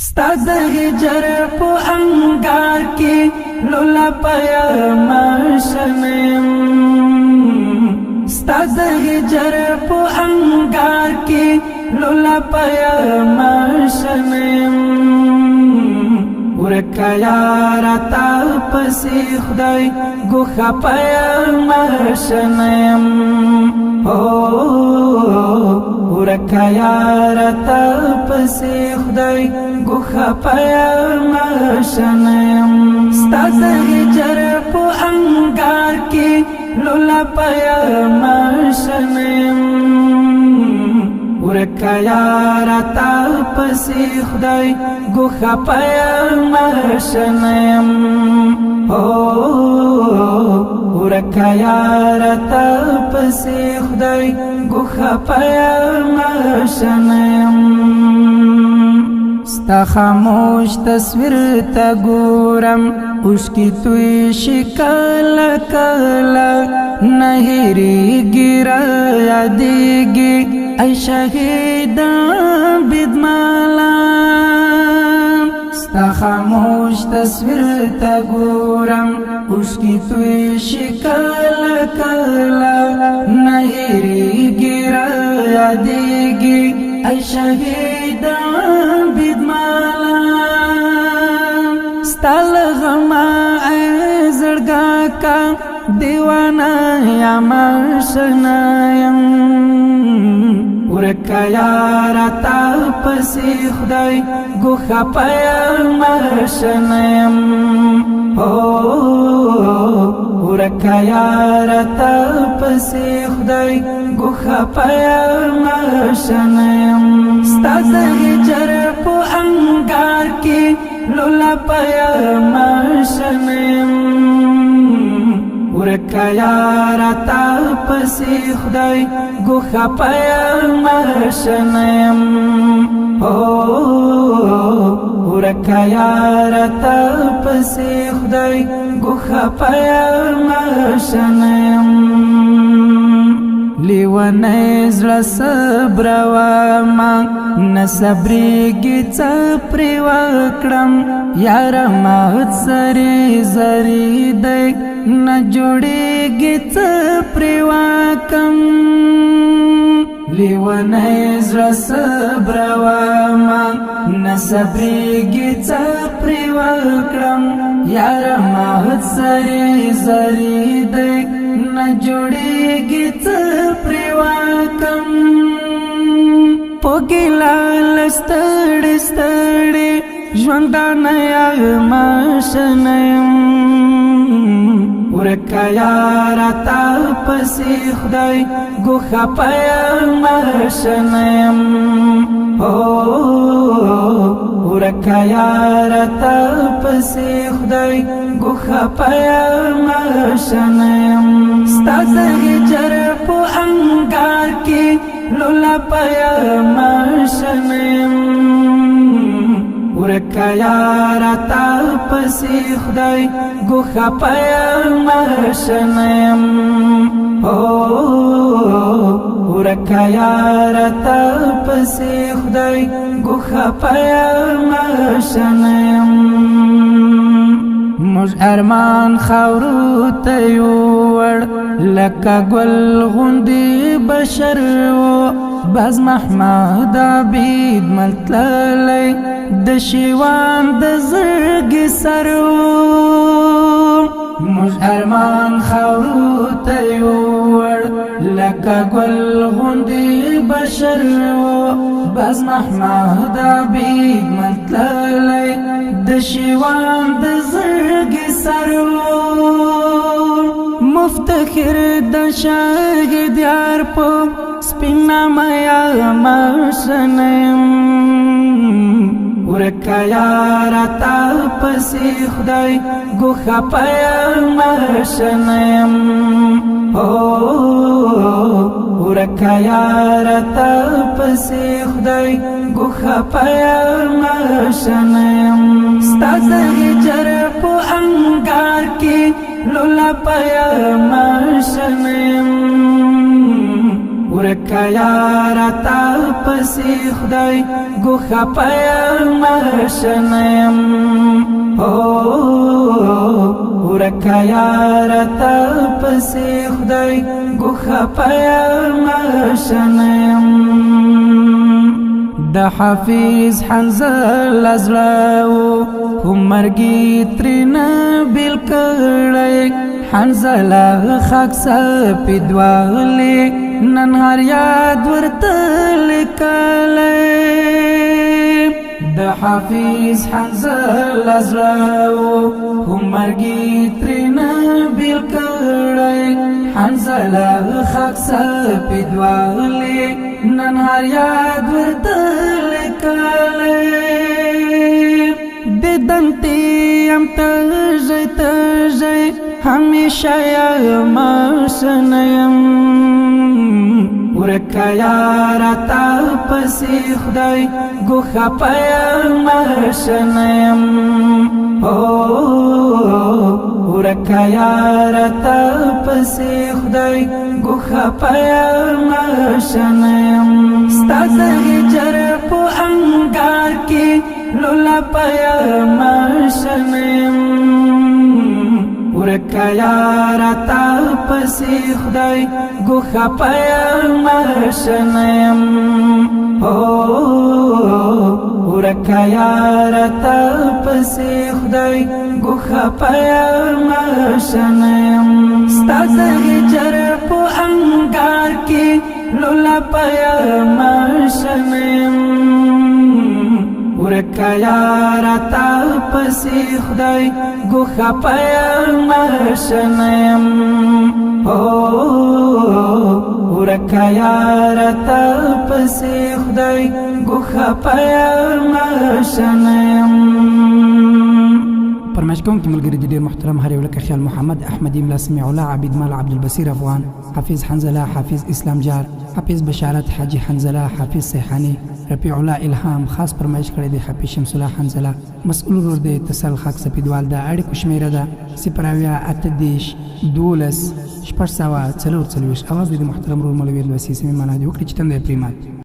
ستاد هجر په انګار کې لولا پیا ماشنم ستاد هجر په انګار کې لولا پیا ماشنم ورکا یار تا پسې خدای ګوخه پیا ماشنم ورکا یار تا پسې خدای ګوخه پیا ماشنم ستاد هجر په انګار کې لولا پیا ماشنم ورکا یار تا پسې خدای ګوخه پیا ماشنم ورکا یار تا پسې خدای ګوخه پیا ماشنم ستا خاموش تصویر تا ګورم اوس کی توی شکل کلا نهریږي را یادېږي ای شهیدا بدمالا ستا خاموش تصویر تا ګورم اوس کی توی شکل کلا نهریږي را یادېږي ای شهیدا بدمالا ستال غما ای زړګا کا دیوانا یا ماشنایم ورکا یار تا پسې خدای ګوخه پیا ماشنایم ورکا یار تا پسې خدای ګوخه پیا ماشنایم ستاد هجر په انګار کې لولا پیا ماشنایم ورکا یار تا پسې خدای ګوخه پیا ماشنایم ورکا یار تا پسې خدای ګوخه پیا ماشنایم لیوانه زړه صبر واما نصبرېږي څه پرې وکړم یار مات سری زری دی نه جوړېږي څه پرې وکم لیوانه زړه صبر واما نصبرېږي څه پرې وکړم یار مات سری زری دی نه جوړېږي څه پرې وکم پوګیلا لستړې ستړې ژوندانه یم ماشنم ورکا یار تا پسې خدای ګوخه پیا ماشنم ورکا یار تا پسې خدای ګوخه پیا ماشنم ستاد هجر په انګار کې لولا پیا ماشنم ورکا یار تا پسې خدای ګوخه پیا ماشنم ورکا یار تا پسې خدای ګوخه پیا ماشنم موږ ارمان خاورو ته یوړ لکه ګل غوندې بشر و باز محمد عبید ملتللی د شیوان د زړګي سر و موږ ارمان خاورو ته یوړ لکه ګل غوندې بشر و باز محمد عبید ملتللی د شیوان د زړګي سر و مفتخر د شاهد یار په سپینامه یم ماشنم ورکا یار تا پسې خدای ګوخه پیا ماشنم ورکا یار تا پسې خدای ګوخه پیا ماشنم ستاد هجر په انګار کې لولا پیا ماشنم ورکا یارا تا پسی خدای گوخا پیم شنیم ورکا یارا تا پسی خدای گوخا پیم شنیم د حافظ حنظل ازلاو هم مرگی ترینا بیل کڑی حنظل خاک سپیدوالی نن هر یاد ورتل کلی د حافظ حنظل ازلاو هم مرگی ترینا بیل کڑی حنظل خاک سپیدوالی نن هر یاد ورتل کلی ددنتی ام تجی تجی همیشه یم شنیم ورکا یارا تا پسی خدای گوخا پیم شنیم ورکا یارا تا پسی خدای گوخا پیم شنیم ستا د هجر په انګار کې لولا پیم شنیم ورکا یارا تا پسی خدای گوخا پیم شنیم ورکا یارا تا پسی خدای گوخا پیم شنیم ستا د هجر په انګار کې لولا پیم شنیم ورکا یارا تا پسی خدای گوخا پیم شنیم ورکا یارا تا پسی خدای گوخا پیم شنیم فرمایش کوونکی ملګري د ډېر محترم هر یو لکه خیال محمد احمدی ملا سمیع الله عبید مال عبدالبصیر افغان حافظ حنظله حافظ اسلام جار حافظ بشارت حاجی حنظله حافظ سیحانی رفیع الله الهام خاص فرمایش کړی دی حافظ شمس الله حنظله مسئول ورور دی اتصال خاک سپیدوال د اړیکو شمیره ده 0 8 12 14 44 اواز د محترم ورور مولوي الوسی سیمه منادي وکړي چې تنده پریمات